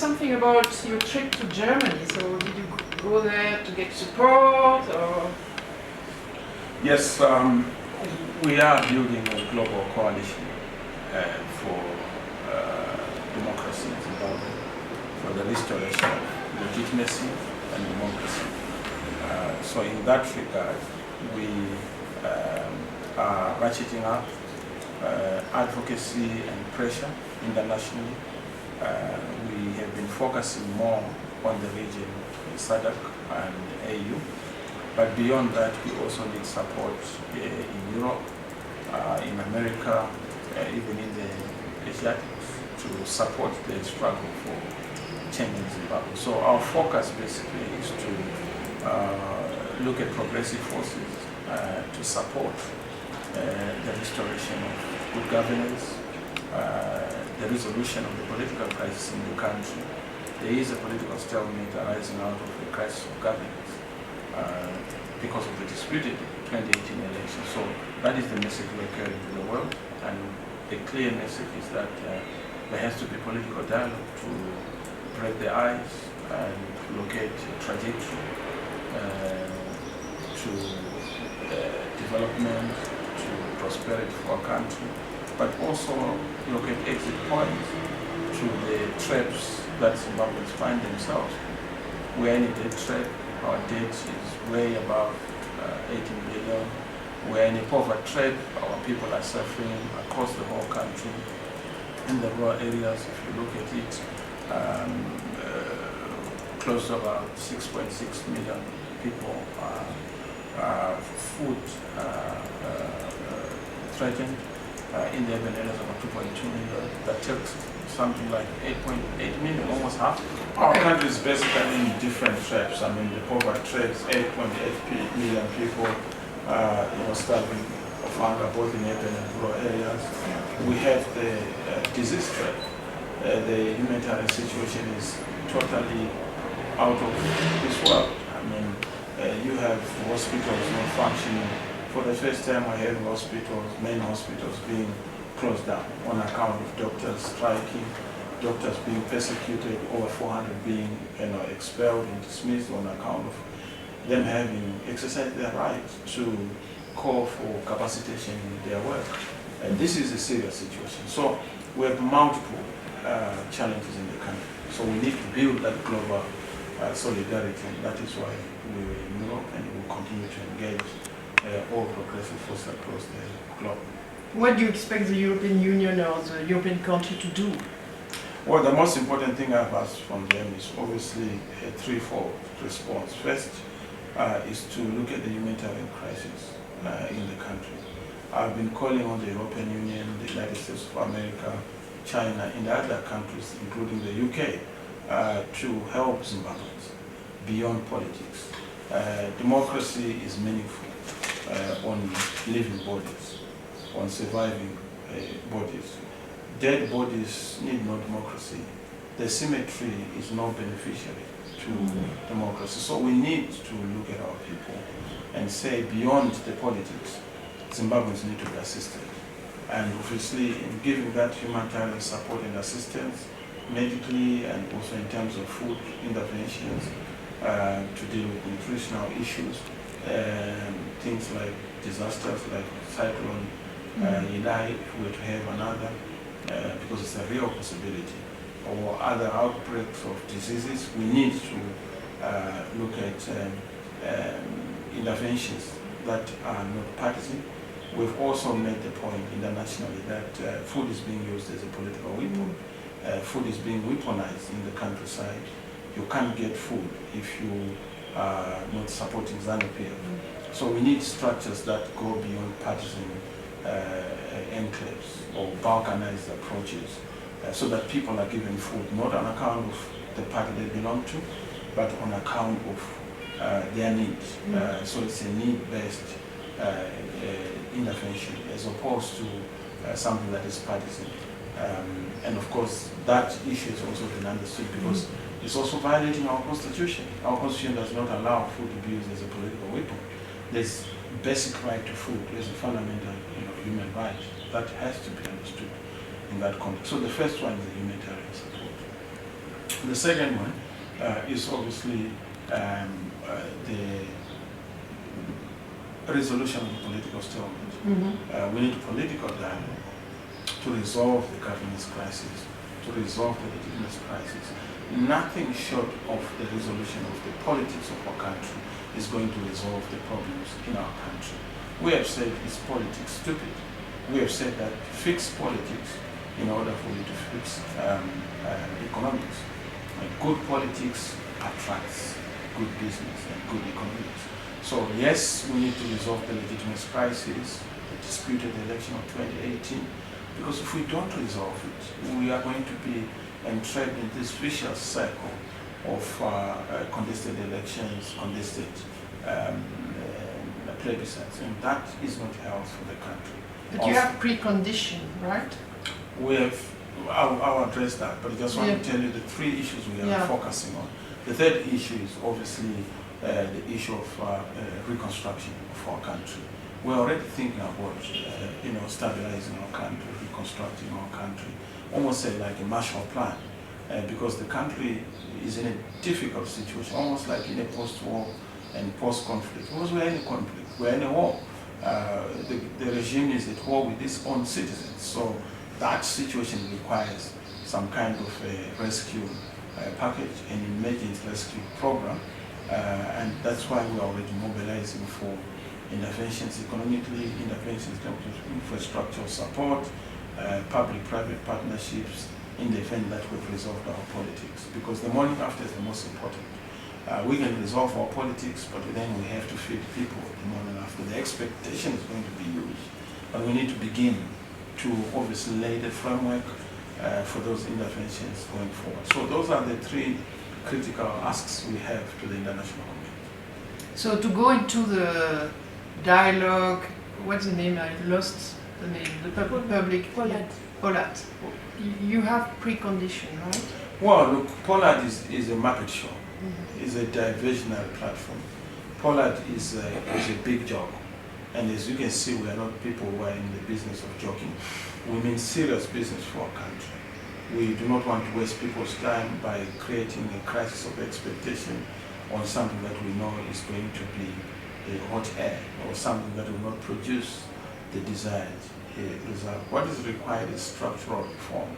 something about your trip to Germany. So did you go there to get support, or? Yes, we are building a global coalition for democracy in Zimbabwe, for the restoration of legitimacy and democracy. So in that regard, we are ratcheting up advocacy and pressure internationally. We have been focusing more on the region, SADC and AU. But beyond that, we also need support in Europe, in America, even in the Asiatics, to support the struggle for change in Zimbabwe. So our focus basically is to look at progressive forces to support the restoration of good governance, the resolution of the political crisis in the country. There is a political stalemate arising out of the crisis of governance because of the disputed 2018 election. So that is the message we're carrying to the world, and the clear message is that there has to be political dialogue to break the ice and locate a trajectory to development, to prosperity for our country, but also locate exit points to the traps that Zimbabweans find themselves. We're in a debt trap. Our debt is way above 18 billion. We're in a poverty trap. Our people are suffering across the whole country. In the rural areas, if you look at it, close to about 6.6 million people are food threatened. In the urban areas, about 2.2 million. That takes something like 8.8 million, almost half. Our country is basically in different traps. I mean, the poverty traps 8.8 million people, starving of hunger both in urban and rural areas. We have the disease trap. The humanitarian situation is totally out of this world. I mean, you have hospitals not functioning. For the first time, I heard main hospitals being closed down on account of doctors striking, doctors being persecuted, over 400 being expelled and dismissed on account of them having exercised their right to call for capacitation in their work. And this is a serious situation. So we have multiple challenges in the country. So we need to build that global solidarity, and that is why we're in Europe, and we will continue to engage all progressive forces across the globe. What do you expect the European Union or the European country to do? Well, the most important thing I've asked from them is obviously a threefold response. First is to look at the humanitarian crisis in the country. I've been calling on the European Union, the United States of America, China, and other countries, including the UK, to help Zimbabweans beyond politics. Democracy is meaningful on living bodies, on surviving bodies. Dead bodies need no democracy. The symmetry is not beneficial to democracy. So we need to look at our people and say, beyond the politics, Zimbabweans need to be assisted. And obviously, in giving that humanitarian support and assistance, medically and also in terms of food interventions, to deal with nutritional issues, things like disasters like cyclone Idai, if we were to have another, because it's a real possibility, or other outbreaks of diseases, we need to look at interventions that are not partisan. We've also made the point internationally that food is being used as a political weapon. Food is being weaponized in the countryside. You can't get food if you are not supporting ZANU-PF. So we need structures that go beyond partisan enclaves or balkanized approaches, so that people are given food not on account of the party they belong to, but on account of their needs. So it's a need-based intervention as opposed to something that is partisan. And of course, that issue has also been understood because it's also violating our constitution. Our constitution does not allow food to be used as a political weapon. There's basic right to food as a fundamental human right that has to be understood in that context. So the first one is the humanitarian support. The second one is obviously the resolution of the political stalemate. We need political dialogue to resolve the governance crisis, to resolve the legitimacy crisis. Nothing short of the resolution of the politics of our country is going to resolve the problems in our country. We have said is politics stupid. We have said that fix politics in order for you to fix economics. Good politics attracts good business and good economics. So yes, we need to resolve the legitimacy crisis, the disputed election of 2018, because if we don't resolve it, we are going to be entrapped in this vicious cycle of contested elections, contested plebiscites, and that is not health for the country. But you have precondition, right? We have, I'll address that, but I just want to tell you the three issues we are focusing on. The third issue is obviously the issue of reconstruction of our country. We're already thinking about, stabilizing our country, reconstructing our country, almost say like a Marshall Plan, because the country is in a difficult situation, almost like in a post-war and post-conflict. Because we're in a conflict, we're in a war. The regime is at war with its own citizens, so that situation requires some kind of a rescue package, an emergency rescue program, and that's why we're already mobilizing for interventions economically, interventions in terms of infrastructural support, public-private partnerships in the event that we've resolved our politics. Because the morning after is the most important. We can resolve our politics, but then we have to feed people the morning after. The expectation is going to be huge, but we need to begin to obviously lay the framework for those interventions going forward. So those are the three critical asks we have to the international community. So to go into the dialogue, what's the name? I lost the name. The public. Pollard. You have precondition, right? Well, look, Pollard is a market show. It's a diversionary platform. Pollard is a big joke. And as you can see, we are not people who are in the business of joking. We mean serious business for our country. We do not want to waste people's time by creating a crisis of expectation on something that we know is going to be a hot air or something that will not produce the desired result. What is required is structural reform,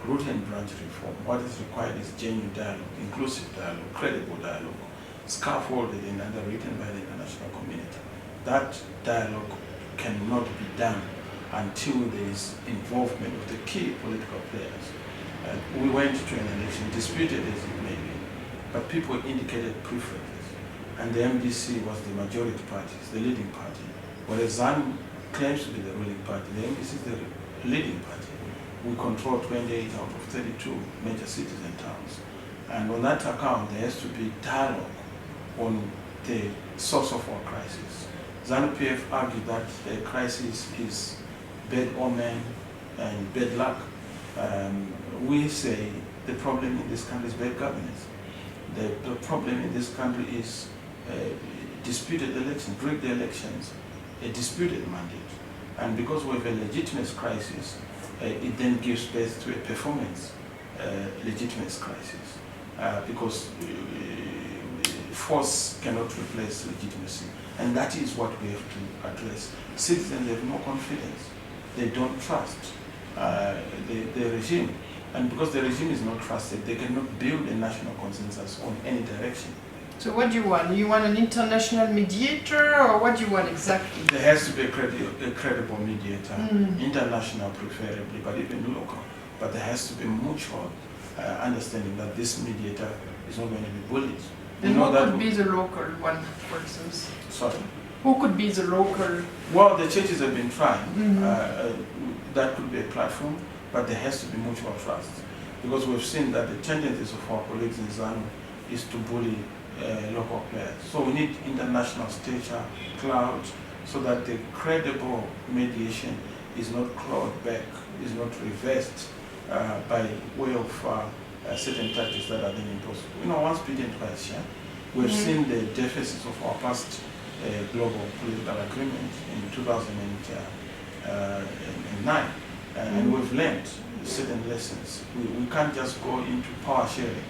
root and branch reform. What is required is genuine dialogue, inclusive dialogue, credible dialogue, scaffolded and underwritten by the international community. That dialogue cannot be done until there is involvement of the key political players. We went to an election, disputed as it may be, but people indicated preferences. And the MDC was the majority party, the leading party. Whereas ZANU claims to be the ruling party, the MDC is the leading party. We control 28 out of 32 major cities and towns. And on that account, there has to be dialogue on the source of our crisis. ZANU-PF argued that the crisis is bad omen and bad luck. We say the problem in this country is bad governance. The problem in this country is disputed elections, rigged elections, a disputed mandate. And because we have a legitimacy crisis, it then gives birth to a performance legitimacy crisis. Because force cannot replace legitimacy. And that is what we have to address. Citizens have no confidence. They don't trust the regime. And because the regime is not trusted, they cannot build a national consensus on any direction. So what do you want? You want an international mediator, or what do you want exactly? There has to be a credible mediator, international preferably, but even local. But there has to be mutual understanding that this mediator is not going to be bullied. And who could be the local one, for instance? Sorry? Who could be the local? Well, the churches have been trying. That could be a platform, but there has to be mutual trust. Because we've seen that the tendencies of our colleagues in ZANU is to bully local players. So we need international stature, clout, so that the credible mediation is not clawed back, is not reversed by way of certain tactics that are then imposed. Once bitten, twice shy. We've seen the deficits of our past global political agreement in 2009, and we've learned certain lessons. We can't just go into power sharing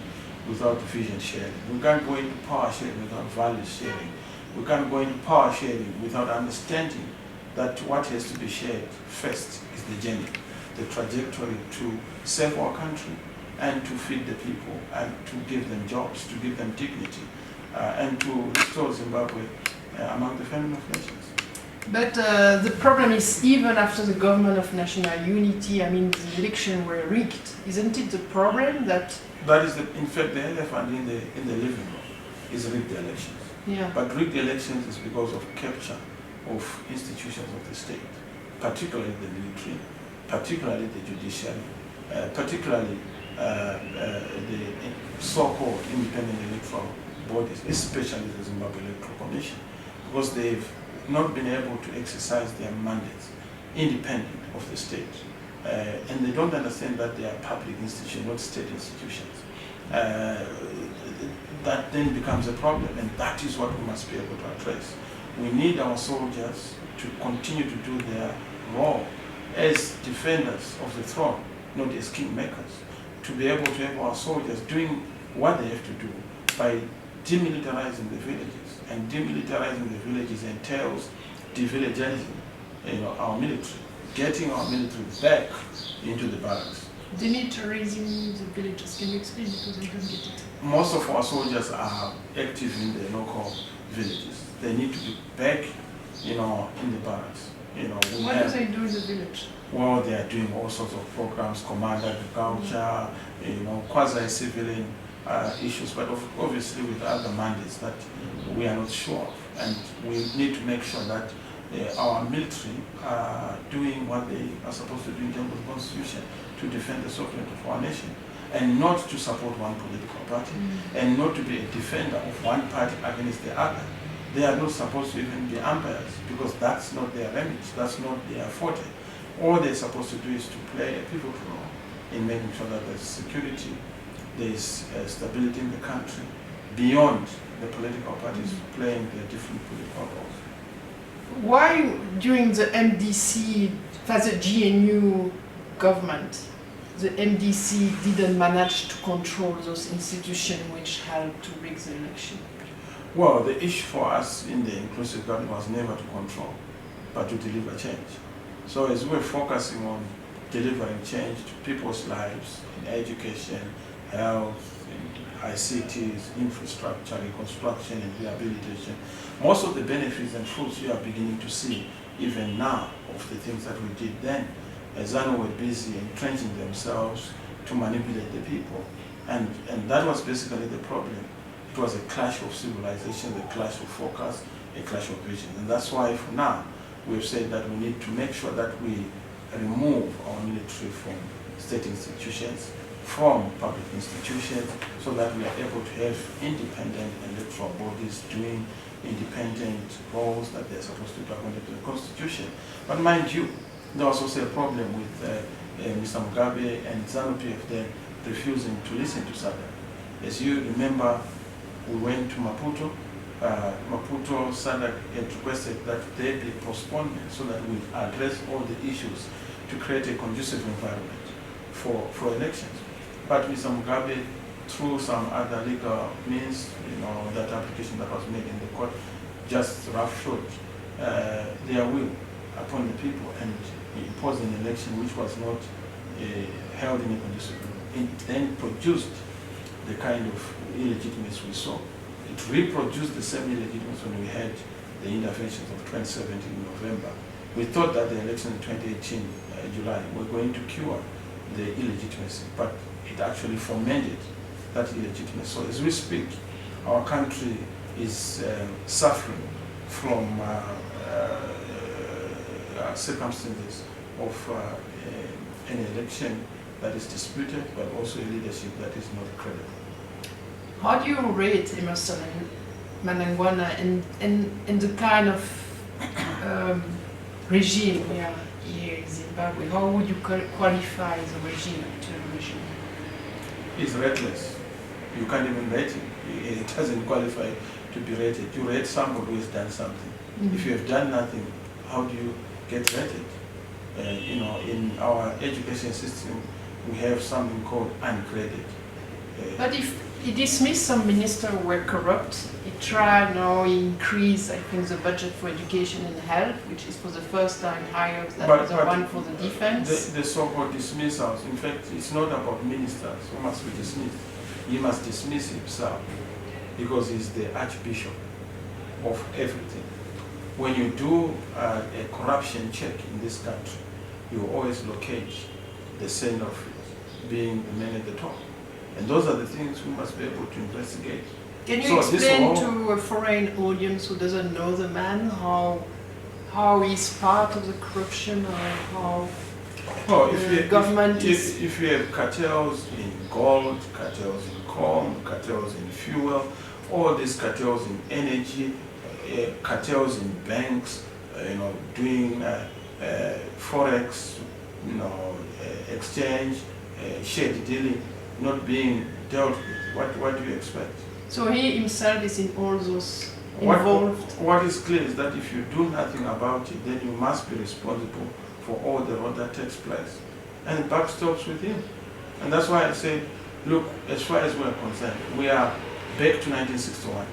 without vision sharing. We can't go into power sharing without value sharing. We can't go into power sharing without understanding that what has to be shared first is the journey, the trajectory to save our country and to feed the people and to give them jobs, to give them dignity, and to restore Zimbabwe among the family of nations. But the problem is, even after the government of national unity, I mean, the elections were rigged. Isn't it the problem that... That is, in fact, the elephant in the living room is rigged elections. Yeah. But rigged elections is because of capture of institutions of the state, particularly the military, particularly the judiciary, particularly the so-called independent electoral bodies, especially the Zimbabwe Electoral Commission, because they've not been able to exercise their mandates independent of the state. And they don't understand that they are public institutions, not state institutions. That then becomes a problem, and that is what we must be able to address. We need our soldiers to continue to do their role as defenders of the throne, not as kingmakers, to be able to have our soldiers doing what they have to do by demilitarizing the villages. And demilitarizing the villages entails devillagizing, our military, getting our military back into the barracks. Demilitarizing the villages, can you explain, because I don't get it? Most of our soldiers are active in the local villages. They need to be back, in the barracks. What do they do in the village? Well, they are doing all sorts of programs, command agriculture, quasi-civilian issues, but obviously with other mandates that we are not sure of. And we need to make sure that our military are doing what they are supposed to do in terms of the Constitution to defend the sovereignty of our nation, and not to support one political party, and not to be a defender of one party against the other. They are not supposed to even be umpires, because that's not their remit, that's not their forte. All they're supposed to do is to play a pivotal role in making sure that there's security, there's stability in the country, beyond the political parties playing their different political roles. Why, during the MDC, the GNU government, the MDC didn't manage to control those institutions which helped to rig the election? Well, the issue for us in the inclusive government was never to control, but to deliver change. So as we're focusing on delivering change to people's lives in education, health, in ICTs, infrastructure, reconstruction and rehabilitation, most of the benefits and fruits you are beginning to see even now of the things that we did then. ZANU were busy entrenching themselves to manipulate the people. And that was basically the problem. It was a clash of civilization, a clash of focus, a clash of vision. And that's why for now, we've said that we need to make sure that we remove our military from state institutions, from public institutions, so that we are able to have independent electoral bodies doing independent roles that they're supposed to do according to the Constitution. But mind you, there was also a problem with Mr. Mugabe and ZANU-PF then refusing to listen to SADC. As you remember, we went to Maputo. Maputo SADC had requested that there be postponement so that we address all the issues to create a conducive environment for elections. But Mr. Mugabe, through some other legal means, that application that was made in the court, just roughshod their will upon the people and imposed an election which was not held in a conducive way. It then produced the kind of illegitimacy we saw. It reproduced the same illegitimacy when we had the interventions of 2017 in November. We thought that the election in 2018, July, were going to cure the illegitimacy, but it actually fomented that illegitimacy. So as we speak, our country is suffering from circumstances of an election that is disputed, but also a leadership that is not credible. How do you rate Emerson Mnangagwa and the kind of regime here in Zimbabwe? How would you qualify the regime, actual regime? It's rateless. You can't even rate him. It doesn't qualify to be rated. You rate somebody who has done something. If you have done nothing, how do you get rated? In our education system, we have something called ungraded. But if He dismissed some ministers who were corrupt. He tried now increase, I think, the budget for education and health, which is for the first time higher than the one for the defense. The so-called dismissals, in fact, it's not about ministers who must be dismissed. He must dismiss himself because he's the archbishop of everything. When you do a corruption check in this country, you always locate the sin of being the man at the top. And those are the things we must be able to investigate. Can you explain to a foreign audience who doesn't know the man how he's part of the corruption, or how the government is... If you have cartels in gold, cartels in corn, cartels in fuel, all these cartels in energy, cartels in banks, doing forex, exchange, shady dealing, not being dealt with. What do you expect? So he himself is in all those involved. What is clear is that if you do nothing about it, then you must be responsible for all the road that takes place. And the buck stops with him. And that's why I said, look, as far as we're concerned, we are back to 1961.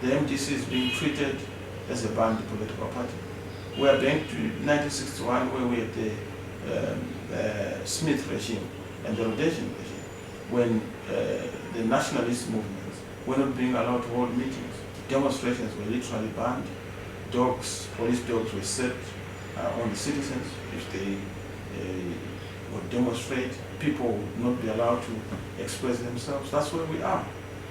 The MDC is being treated as a banned political party. We are back to 1961, where we had the Smith regime and the Rhodesian regime, when the nationalist movements were not being allowed to hold meetings. Demonstrations were literally banned. Police dogs were set on the citizens if they would demonstrate. People would not be allowed to express themselves. That's where we are.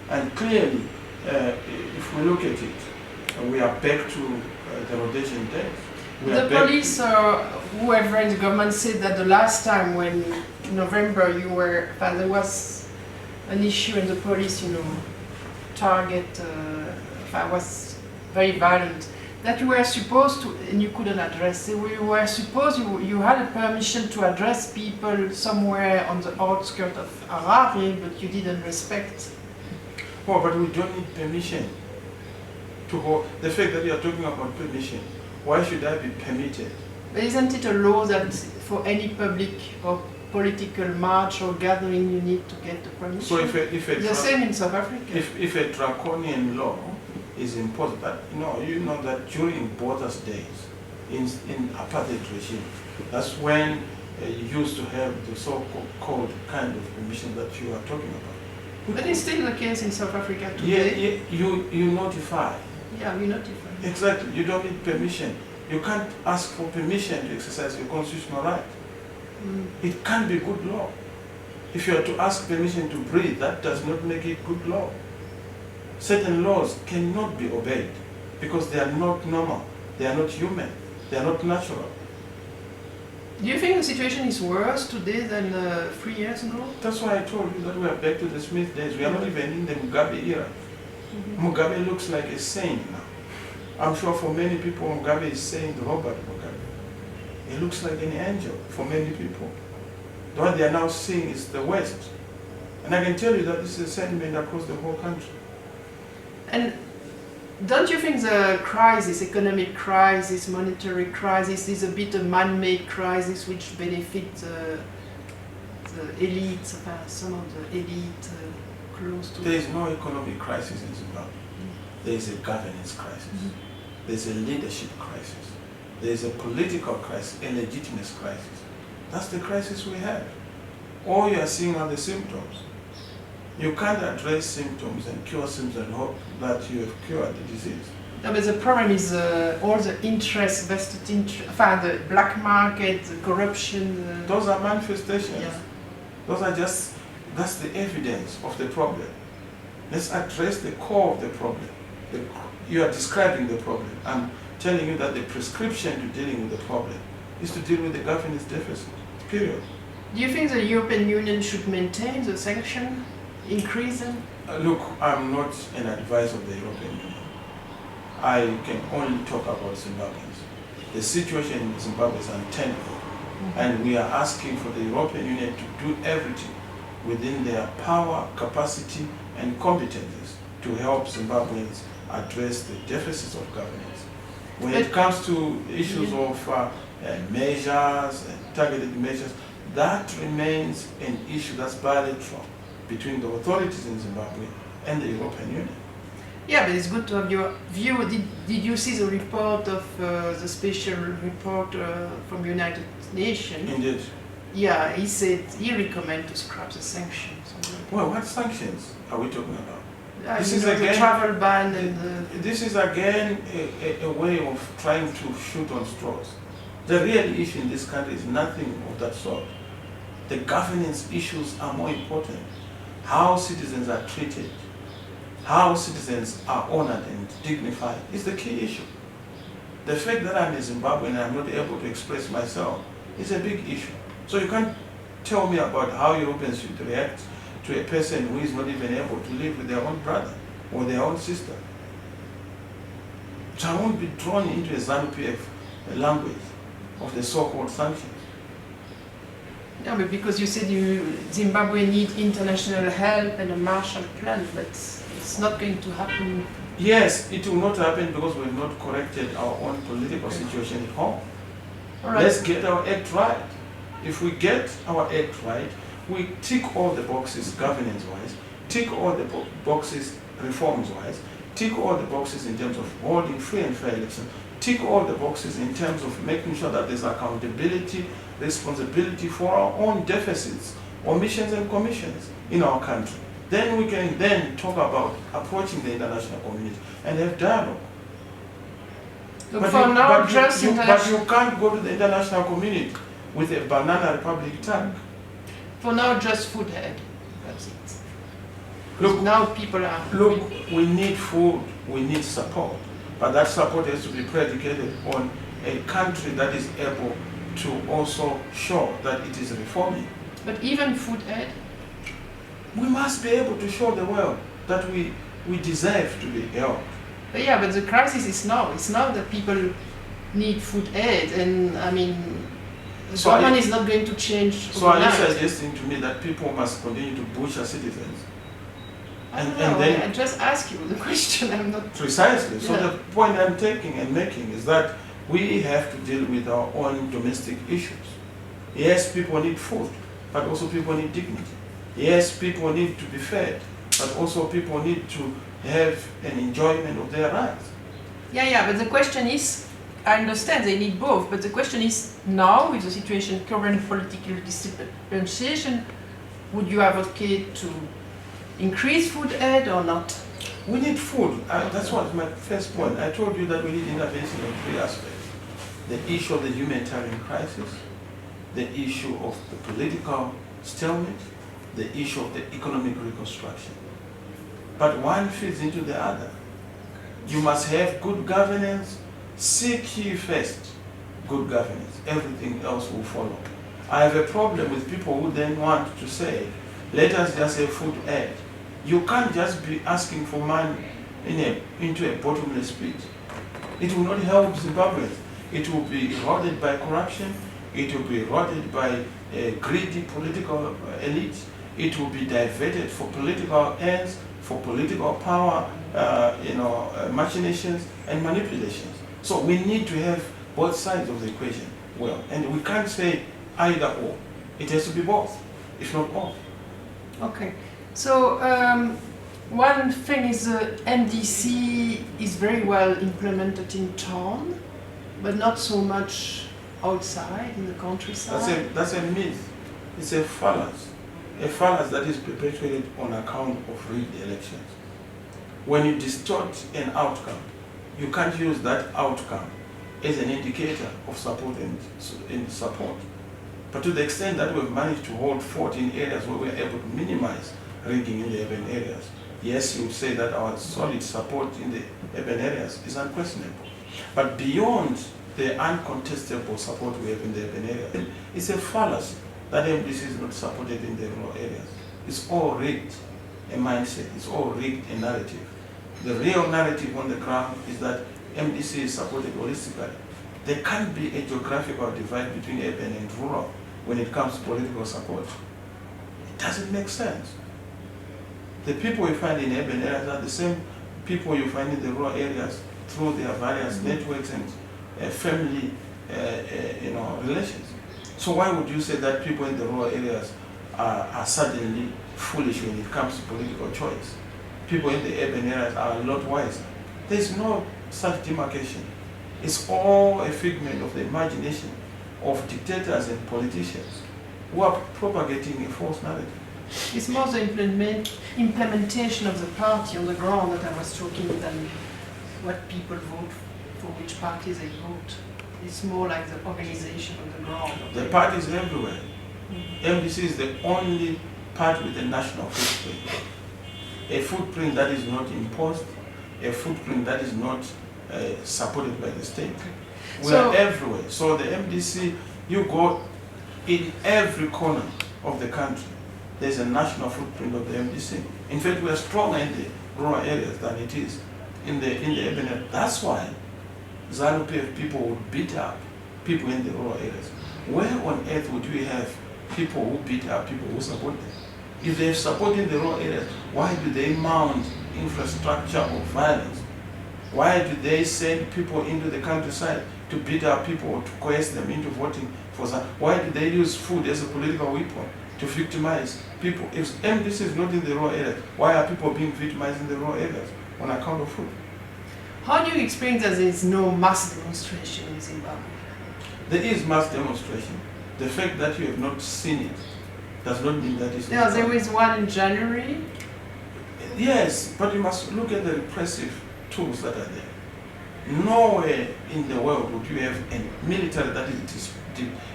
And clearly, if we look at it, we are back to the Rhodesian days. The police, whoever in the government, said that the last time when in November there was an issue and the police, target was very violent, that you were supposed to, and you couldn't address it, you were supposed, you had a permission to address people somewhere on the outskirts of Harare, but you didn't respect. Oh, but we don't need permission to go. The fact that you are talking about permission, why should I be permitted? But isn't it a law that for any public or political march or gathering you need to get the permission? So the same in South Africa. If a draconian law is imposed, that you know that during Botha's days in apartheid regime, that's when you used to have the so-called kind of permission that you are talking about. But it's still the case in South Africa today. Yeah, you notify. Yeah, we notify. Exactly, you don't need permission. You can't ask for permission to exercise your constitutional right. It can't be good law. If you are to ask permission to breathe, that does not make it good law. Certain laws cannot be obeyed because they are not normal, they are not human, they are not natural. Do you think the situation is worse today than 3 years ago? That's why I told you that we are back to the Smith days. We are not even in the Mugabe era. Mugabe looks like a saint now. I'm sure for many people Mugabe is Saint Robert Mugabe. He looks like an angel for many people. What they are now seeing is the West. And I can tell you that this is a sentiment across the whole country. And don't you think the crisis, economic crisis, monetary crisis, is a bit a man-made crisis which benefits the elite, some of the elite close to... There is no economic crisis in Zimbabwe. There is a governance crisis. There is a leadership crisis. There is a political crisis, a legitimacy crisis. That's the crisis we have. All you are seeing are the symptoms. You can't address symptoms and cure symptoms and hope that you have cured the disease. No, but the problem is all the vested interest, the black market, the corruption. Those are manifestations. Yeah. Those are that's the evidence of the problem. Let's address the core of the problem. You are describing the problem. I'm telling you that the prescription to dealing with the problem is to deal with the governance deficit, period. Do you think the European Union should maintain the sanction, increase them? Look, I'm not an advisor of the European Union. I can only talk about Zimbabweans. The situation in Zimbabwe is untenable, and we are asking for the European Union to do everything within their power, capacity, and competencies to help Zimbabweans address the deficits of governance. When it comes to issues of measures and targeted measures, that remains an issue that's bilateral between the authorities in Zimbabwe and the European Union. Yeah, but it's good to have your view. Did you see the report of the special report from United Nations? Indeed. Yeah, he said he recommended to scrap the sanctions. Well, what sanctions are we talking about? This is again the travel ban and this is again a way of trying to shoot on straws. The real issue in this country is nothing of that sort. The governance issues are more important. How citizens are treated, how citizens are honored and dignified is the key issue. The fact that I'm a Zimbabwean and I'm not able to express myself is a big issue. So you can't tell me about how Europeans should react to a person who is not even able to live with their own brother or their own sister. So I won't be drawn into a ZANU-PF language of the so-called sanctions. Yeah, but because you said Zimbabwe need international help and a Marshall Plan, but it's not going to happen. Yes, it will not happen because we have not corrected our own political situation at home. All right. Let's get our act right. If we get our act right, we tick all the boxes governance-wise, tick all the boxes reforms-wise, tick all the boxes in terms of holding free and fair elections, tick all the boxes in terms of making sure that there's accountability, responsibility for our own deficits, omissions and commissions in our country. Then we can then talk about approaching the international community and have dialogue. Look, But for you- now, but just you international. can't go to the international community with a banana republic tag. For now, just food aid. That's it. Look, Now people are. Look, we need food, we need support, but that support has to be predicated on a country that is able to also show that it is reforming. But even food aid. We must be able to show the world that we deserve to be helped. But yeah, but the crisis is now. It's now that people need food aid, and I mean, the So government are is not going to change So are you overnight. suggesting to me that people must continue to butcher citizens? I don't and know, then- I just ask you the question. I'm not. Precisely. So Yeah. the point I'm taking and making is that we have to deal with our own domestic issues. Yes, people need food, but also people need dignity. Yes, people need to be fed, but also people need to have an enjoyment of their rights. Yeah, but the question is, I understand they need both, but the question is now, with the situation, current political differentiation, would you advocate to increase food aid or not? We need food. That's what my first point. I told you that we need intervention in three aspects. The issue of the humanitarian crisis, the issue of the political stalemate, the issue of the economic reconstruction. But one feeds into the other. You must have good governance. Seek ye first good governance. Everything else will follow. I have a problem with people who then want to say, let us just have food aid. You can't just be asking for money into a bottomless pit. It will not help Zimbabweans. It will be eroded by corruption. It will be eroded by a greedy political elite. It will be diverted for political ends, for political power, machinations and manipulations. So we need to have both sides of the equation well, and we can't say either or. It has to be both, if not all. Okay, so one thing is MDC is very well implemented in town, but not so much outside in the countryside. That's a myth. It's a fallacy that is perpetuated on account of rigged elections. When you distort an outcome, you can't use that outcome as an indicator of support and support. But to the extent that we've managed to hold 14 areas where we're able to minimize rigging in the urban areas, yes, you would say that our solid support in the urban areas is unquestionable. But beyond the uncontestable support we have in the urban areas, it's a fallacy that MDC is not supported in the rural areas. It's all rigged, a mindset. It's all rigged, a narrative. The real narrative on the ground is that MDC is supported holistically. There can't be a geographical divide between urban and rural when it comes to political support. It doesn't make sense. The people you find in urban areas are the same people you find in the rural areas through their various networks and family relations. So why would you say that people in the rural areas are suddenly foolish when it comes to political choice. People in the urban areas are a lot wiser. There's no such demarcation. It's all a figment of the imagination of dictators and politicians who are propagating a false narrative. It's more the implementation of the party on the ground that I was talking than what people vote for, which party they vote. It's more like the organization on the ground. The parties everywhere. MDC is the only party with a national footprint. A footprint that is not imposed, a footprint that is not supported by the state. We are everywhere. So the MDC, you go in every corner of the country, there's a national footprint of the MDC. In fact, we are stronger in the rural areas than it is in the urban areas. That's why ZANU-PF people would beat up people in the rural areas. Where on earth would we have people who beat up people who support them? If they're supporting the rural areas, why do they mount infrastructure of violence? Why do they send people into the countryside to beat up people or to coerce them into voting for ZANU? Why do they use food as a political weapon to victimize people? If MDC is not in the rural areas, why are people being victimized in the rural areas on account of food? How do you explain that there is no mass demonstration in Zimbabwe? There is mass demonstration. The fact that you have not seen it does not mean that it's Yeah, there was one in January. Yes, but you must look at the repressive tools that are there. Nowhere in the world would you have a military that is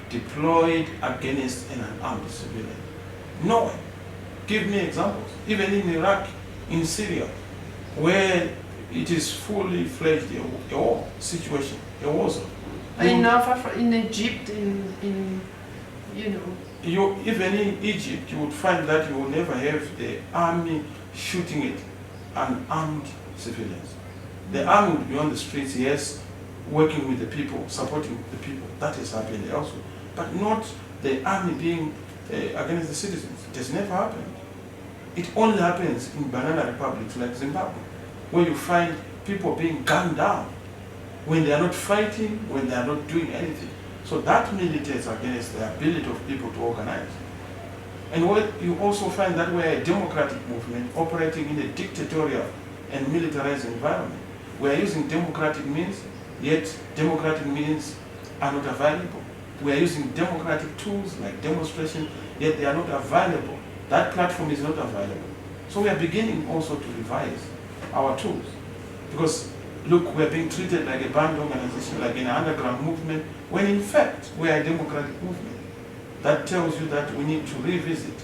deployed against an unarmed civilian. Nowhere. Give me examples. Even in Iraq, in Syria, where it is fully fledged a war situation, a war zone. In Egypt, in you know. Even in Egypt, you would find that you will never have the army shooting at unarmed civilians. The army would be on the streets, yes, working with the people, supporting the people. That has happened elsewhere. But not the army being against the citizens. It has never happened. It only happens in banana republics like Zimbabwe, where you find people being gunned down when they are not fighting, when they are not doing anything. So that militates against the ability of people to organize. And what you also find that we're a democratic movement operating in a dictatorial and militarized environment. We are using democratic means, yet democratic means are not available. We are using democratic tools like demonstration, yet they are not available. That platform is not available. So we are beginning also to revise our tools. Because look, we are being treated like a banned organization, like an underground movement, when in fact we are a democratic movement. That tells you that we need to revisit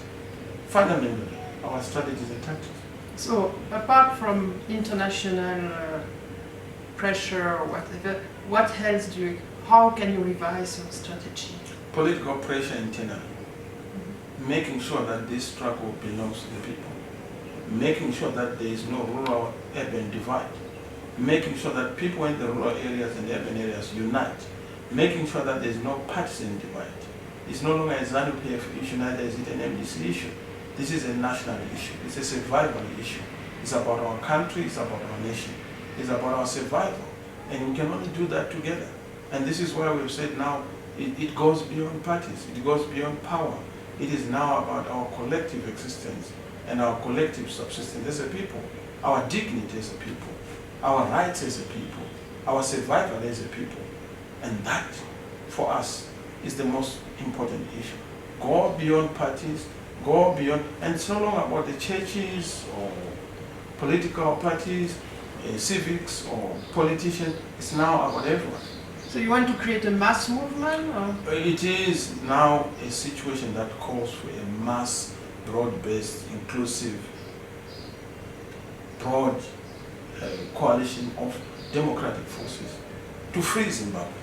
fundamentally our strategies and tactics. So apart from international pressure or whatever, what else how can you revise your strategy? Political pressure internally. Making sure that this struggle belongs to the people. Making sure that there is no rural-urban divide. Making sure that people in the rural areas and urban areas unite. Making sure that there is no partisan divide. It's no longer a ZANU-PF issue, neither is it an MDC issue. This is a national issue. It's a survival issue. It's about our country, it's about our nation. It's about our survival. And we can only do that together. And this is why we've said now, it goes beyond parties, it goes beyond power. It is now about our collective existence and our collective subsistence as a people, our dignity as a people, our rights as a people, our survival as a people. And that, for us, is the most important issue. Go beyond parties, go beyond, and it's no longer about the churches or political parties, civics or politicians. It's now about everyone. So you want to create a mass movement? Or? It is now a situation that calls for a mass, broad-based, inclusive, broad coalition of democratic forces to free Zimbabwe.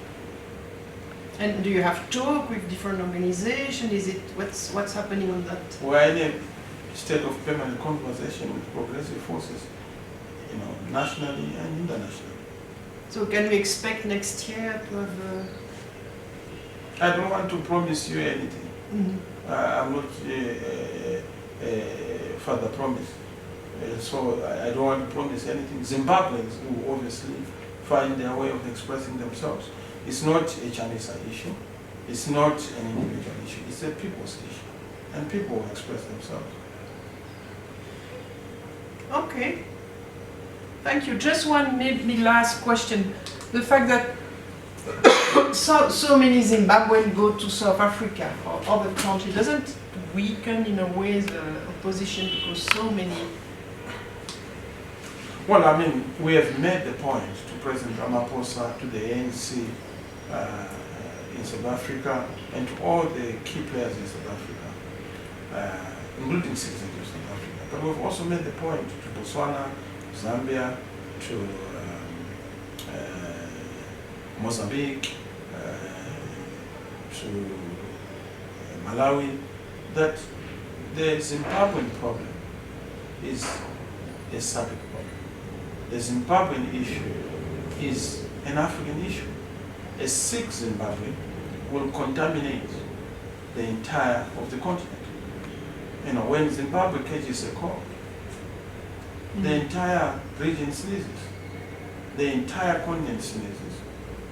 And do you have talk with different organizations? Is it what's happening on that? We're in a state of permanent conversation with progressive forces, nationally and internationally. So can we expect next year to have I don't want to promise you anything. Mm-hmm. I'm not further promise. So I don't want to promise anything. Zimbabweans will obviously find their way of expressing themselves. It's not a Chamisa issue. It's not an individual issue. It's a people's issue. And people will express themselves. Okay. Thank you. Just one maybe last question. The fact that so many Zimbabweans go to South Africa or other countries, doesn't weaken in a way the opposition because so many... Well, I mean, we have made the point to President Ramaphosa, to the ANC in South Africa, and to all the key players in South Africa, including citizens of South Africa. But we've also made the point to Botswana, Zambia, to Mozambique, to Malawi, that the Zimbabwean problem is a SADC problem. The Zimbabwean issue is an African issue. A sick Zimbabwe will contaminate the entire of the continent. You know, when Zimbabwe catches a cold, the entire region sneezes. The entire continent sneezes.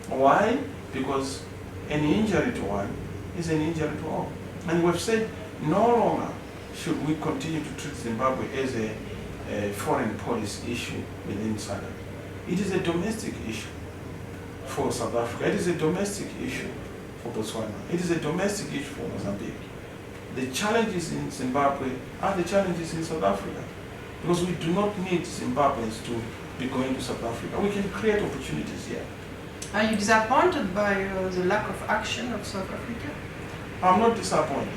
Why? Because any injury to one is an injury to all. And we've said no longer should we continue to treat Zimbabwe as a foreign policy issue within SADC. It is a domestic issue for South Africa. It is a domestic issue for Botswana. It is a domestic issue for Mozambique. The challenges in Zimbabwe are the challenges in South Africa, because we do not need Zimbabweans to be going to South Africa. We can create opportunities here. Are you disappointed by the lack of action of South Africa? I'm not disappointed.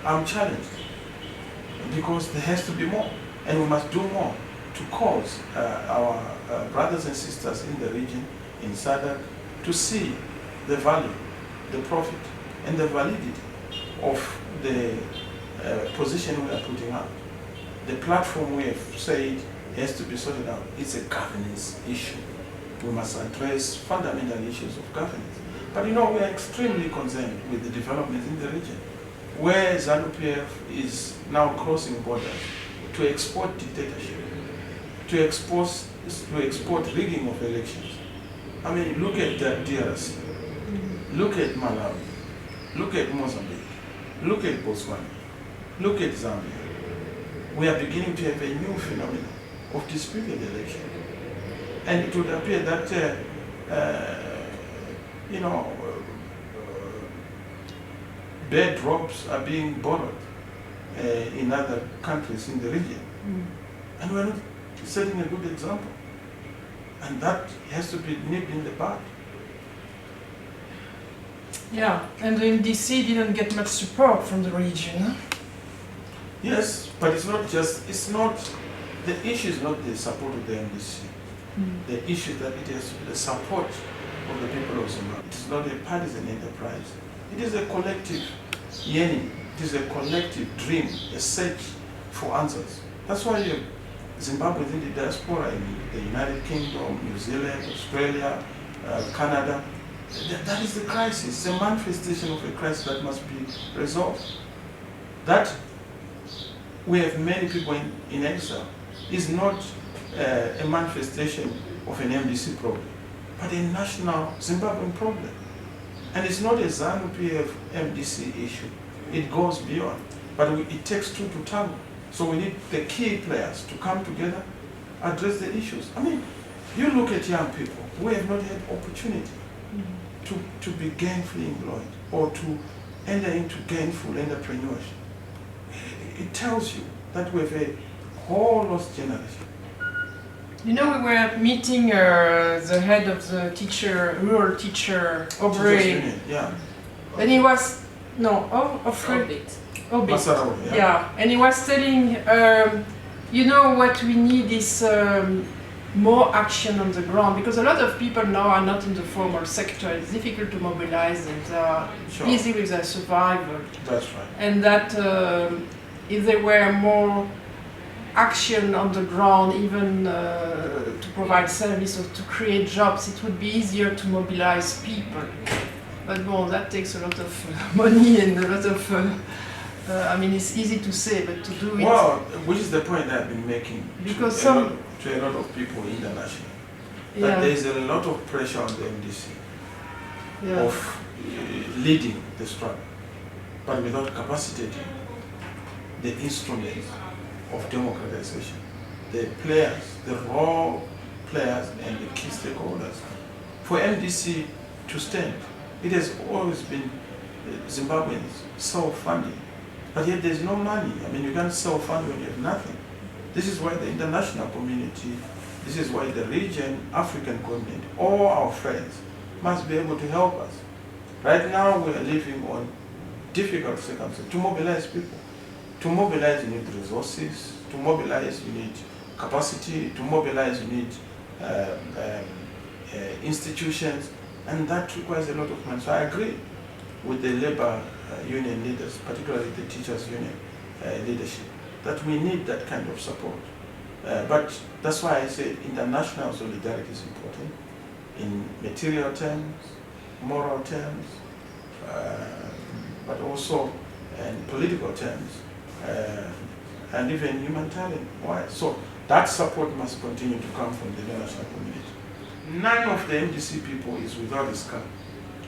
I'm challenged, because there has to be more, and we must do more to cause our brothers and sisters in the region, in SADC, to see the value, the profit, and the validity of the position we are putting out. The platform we have said has to be sorted out. It's a governance issue. We must address fundamental issues of governance. But you know, we are extremely concerned with the developments in the region, where ZANU-PF is now crossing borders to export dictatorship, to export rigging of elections. I mean, look at the DRC, look at Malawi, look at Mozambique, look at Botswana, look at Zambia. We are beginning to have a new phenomenon of disputed election. And it would appear that, you know, bed drops are being borrowed in other countries in the region. And we're not setting a good example. And that has to be nipped in the bud. Yeah, and the MDC didn't get much support from the region. Huh? Yes, but it's not, the issue is not the support of the MDC. The issue is that it has to be the support of the people of Zimbabwe. It is not a partisan enterprise. It is a collective yearning. It is a collective dream, a search for answers. That's why you have Zimbabwe in the diaspora in the United Kingdom, New Zealand, Australia, Canada. That is the crisis. It's a manifestation of a crisis that must be resolved. That we have many people in exile is not a manifestation of an MDC problem, but a national Zimbabwean problem. And it's not a ZANU-PF MDC issue. It goes beyond. But it takes two to tango. So we need the key players to come together, address the issues. I mean, you look at young people who have not had opportunity to be gainfully employed or to enter into gainful entrepreneurship. It tells you that we have a whole lost generation. You know, we were meeting the head of the rural teacher, Aubrey. Yeah. And he was, Obit. Yeah, and he was telling, you know, what we need is more action on the ground, because a lot of people now are not in the formal sector. It's difficult to mobilize them. They are busy with their survival. That's right. And that if there were more action on the ground, even to provide service or to create jobs, it would be easier to mobilize people. But well, that takes a lot of money and a lot of, I mean, it's easy to say, but to do it... Well, which is the point I've been making because to a lot of people internationally. That there is a lot of pressure on the MDC of leading the struggle, but without capacitating the instruments of democratization. the players, the role players and the key stakeholders for MDC to stand. It has always been Zimbabweans self-funding, but yet there's no money. I mean, you can't self-fund when you have nothing. This is why the international community, this is why the region, African continent, all our friends must be able to help us. Right now we are living on difficult circumstances. To mobilize people, to mobilize you need resources, to mobilize you need capacity, to mobilize you need institutions, and that requires a lot of money. So I agree with the labor union leaders, particularly the teachers union leadership, that we need that kind of support. But that's why I say international solidarity is important in material terms, moral terms, but also in political terms, and even humanitarian wise. So that support must continue to come from the international community. None of the MDC people is without a scar.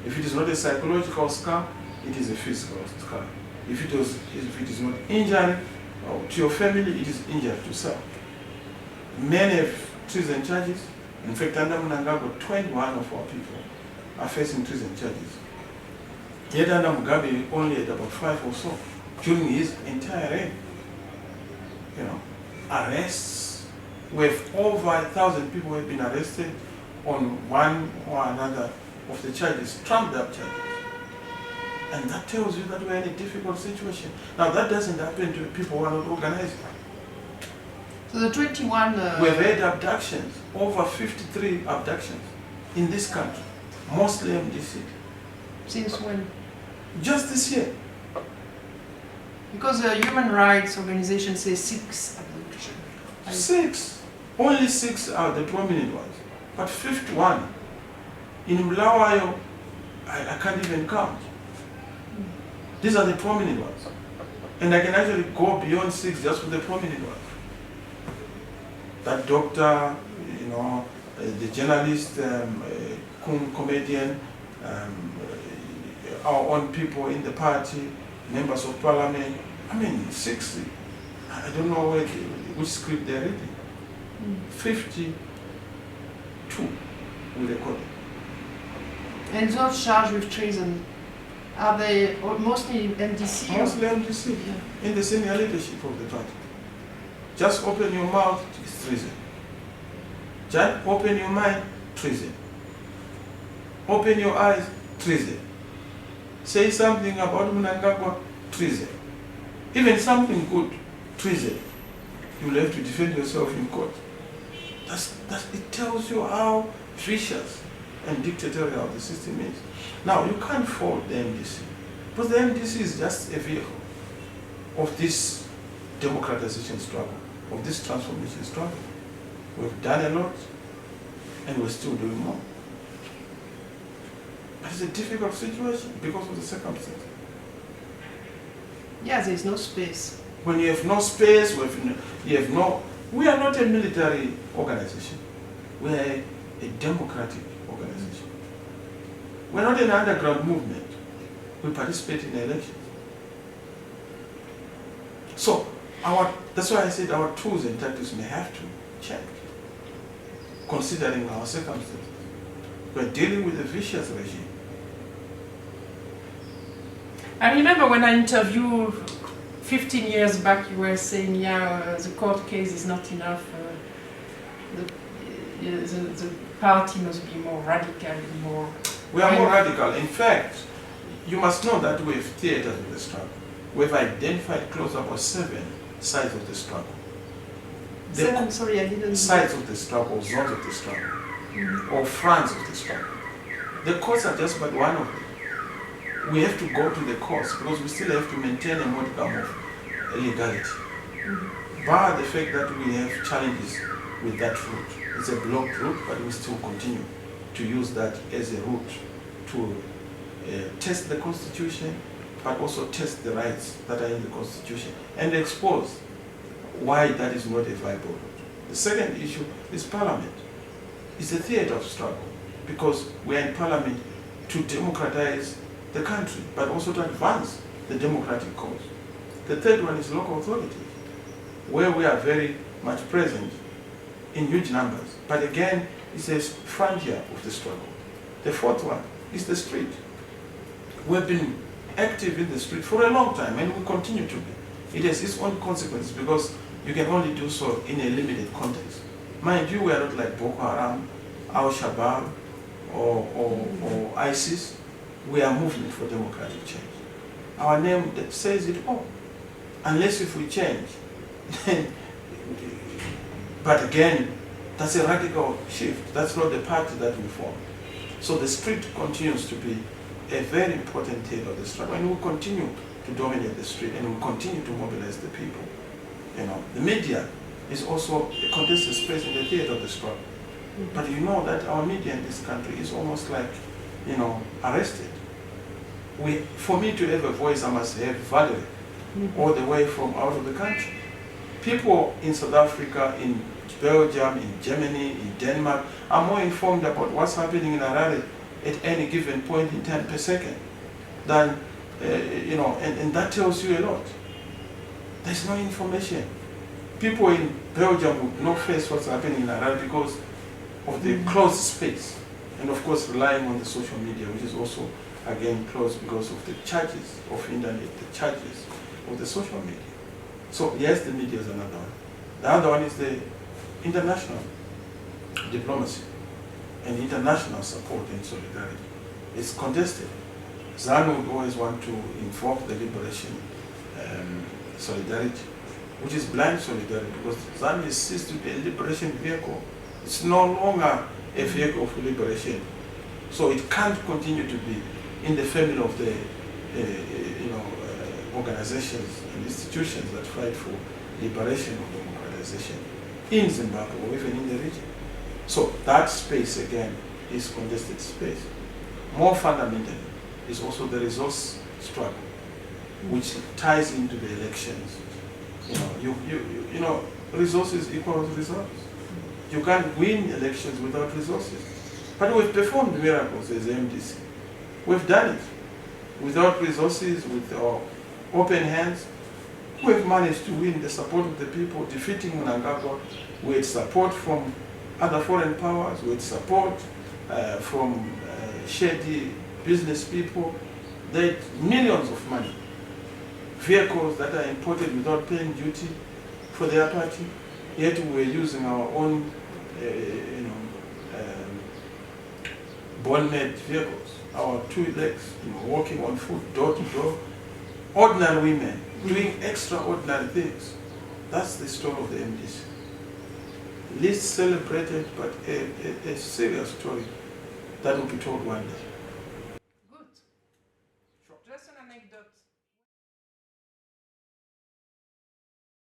If it is not a psychological scar, it is a physical scar. If it is not injury to your family, it is injury to self. Many have treason charges. In fact, under Mnangagwa, 21 of our people are facing treason charges. Yet under Mugabe, only had about 5 or so during his entire reign. You know, arrests. We have over 1,000 people who have been arrested on one or another of the charges, trumped up charges. And that tells you that we're in a difficult situation. Now that doesn't happen to people who are not organized. So the 21... We've had abductions, over 53 abductions in this country, mostly MDC. Since when? Just this year. Because the human rights organization says 6 abductions. 6. Only 6 are the prominent ones. But 51. In Mlawayo, I can't even count. These are the prominent ones. And I can actually go beyond 6 just for the prominent ones. That doctor, you know, the journalist, comedian, our own people in the party, members of parliament. I mean, 60. I don't know which script they're reading. 52 we recorded. And those charged with treason, are they mostly MDC? Mostly MDC, yeah. In the senior leadership of the party. Just open your mouth, it's treason. Just open your mind, treason. Open your eyes, treason. Say something about Mnangagwa, treason. Even something good, treason. You will have to defend yourself in court. It tells you how vicious and dictatorial the system is. Now, you can't fault the MDC, because the MDC is just a vehicle of this democratization struggle, of this transformation struggle. We've done a lot, and we're still doing more. But it's a difficult situation because of the circumstances. Yeah, there's no space. When you have no space, we are not a military organization. We are a democratic organization. We're not an underground movement. We participate in elections. So, that's why I said our tools and tactics may have to change, considering our circumstances. We're dealing with a vicious regime. I remember when I interviewed 15 years back, you were saying, the court case is not enough. The party must be more radical, more... We are more radical. In fact, you must know that we have theaters of the struggle. We've identified close about 7 sides of the struggle. 7, sorry, I didn't... Sides of the struggle, zones of the struggle, or fronts of the struggle. The courts are just but one of them. We have to go to the courts because we still have to maintain a modicum of legality. Bar the fact that we have challenges with that route. It's a blocked route, but we still continue to use that as a route to test the Constitution, but also test the rights that are in the Constitution and expose why that is not a viable route. The second issue is Parliament. It's a theater of struggle because we are in Parliament to democratize the country, but also to advance the democratic cause. The third one is local authorities, where we are very much present in huge numbers. But again, it's a frontier of the struggle. The fourth one is the street. We've been active in the street for a long time and we continue to be. It has its own consequences because you can only do so in a limited context. Mind you, we are not like Boko Haram, Al-Shabaab, or ISIS. We are movement for democratic change. Our name that says it all. Unless if we change, but again, that's a radical shift. That's not the party that we form. So the street continues to be a very important tail of the struggle, and we'll continue to dominate the street, and we'll continue to mobilize the people. You know, the media is also a contested space in the theater of the struggle. But you know that our media in this country is almost like, you know, arrested. For me to have a voice, I must have value all the way from out of the country. People in South Africa, in Belgium, in Germany, in Denmark are more informed about what's happening in Harare at any given point in time per second than, you know, and that tells you a lot. There's no information. People in Belgium would not face what's happening in Harare because of the closed space, and of course relying on the social media, which is also again closed because of the charges of internet, the charges of the social media. So yes, the media is another one. The other one is the international diplomacy and international support and solidarity. It's contested. ZANU would always want to invoke the liberation solidarity, which is blind solidarity, because ZANU is ceased to be a liberation vehicle. It's no longer a vehicle for liberation. So it can't continue to be in the family of the organizations and institutions that fight for liberation or democratization in Zimbabwe or even in the region. So that space again is contested space. More fundamentally is also the resource struggle, which ties into the elections. You know, resources equals results. You can't win elections without resources. But we've performed miracles as MDC. We've done it. Without resources, with our open hands, we've managed to win the support of the people, defeating Mnangagwa with support from other foreign powers, with support from shady business people. They had millions of money, vehicles that are imported without paying duty for their party, yet we're using our own bond-made vehicles, our 2 legs, walking on foot, door to door. Ordinary women doing extraordinary things. That's the story of the MDC. Least celebrated, but a serious story that will be told one day. Good. Just an anecdote.